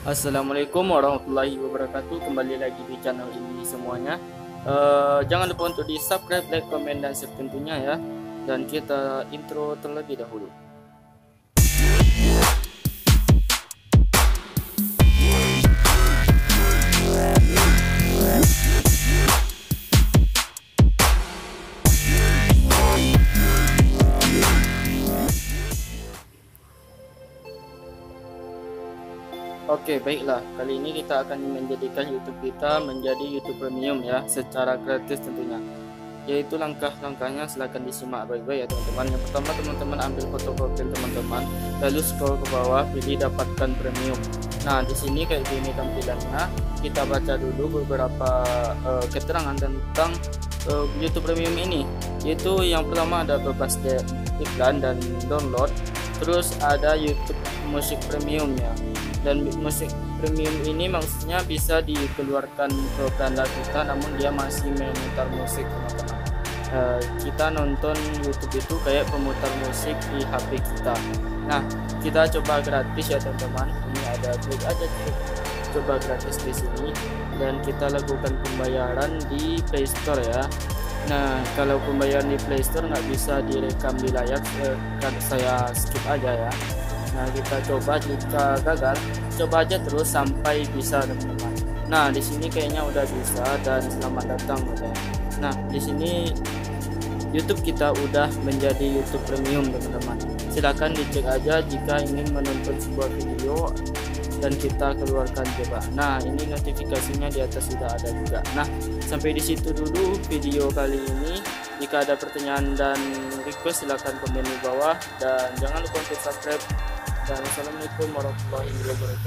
Assalamualaikum warahmatullahi wabarakatuh. Kembali lagi di channel ini semuanya. Jangan lupa untuk di subscribe, like, komen, dan share tentunya ya. Dan kita intro terlebih dahulu. Oke, baiklah. Kali ini kita akan menjadikan YouTube kita menjadi YouTube Premium ya, secara gratis tentunya. Yaitu langkah-langkahnya silahkan disimak baik-baik ya teman-teman. Yang pertama, teman-teman ambil foto profil teman-teman, lalu scroll ke bawah, pilih dapatkan premium. Nah, di sini kayak gini tampilannya. Kita baca dulu beberapa keterangan tentang YouTube Premium ini. Yaitu yang pertama ada bebas iklan dan download. Terus ada YouTube Musik Premium ya. Dan musik premium ini maksudnya bisa dikeluarkan ke beranda kita, namun dia masih memutar musik teman-teman. Kita nonton YouTube itu kayak pemutar musik di HP kita. Nah, kita coba gratis ya teman-teman. Ini ada, klik aja, coba gratis di sini, dan kita lakukan pembayaran di Play Store ya. Nah, kalau pembayaran di Play Store nggak bisa direkam di layar, kan saya skip aja ya. Nah, kita coba, jika gagal coba aja terus sampai bisa teman-teman. Nah, di sini kayaknya udah bisa, dan selamat datang udah. Nah, di sini YouTube kita udah menjadi YouTube Premium teman-teman. Silahkan dicek aja jika ingin menonton sebuah video dan kita keluarkan coba. Nah, ini notifikasinya di atas sudah ada juga. Nah, sampai di situ dulu video kali ini. Jika ada pertanyaan dan request silahkan komen di bawah, dan jangan lupa untuk subscribe. Dan assalamualaikum warahmatullahi wabarakatuh.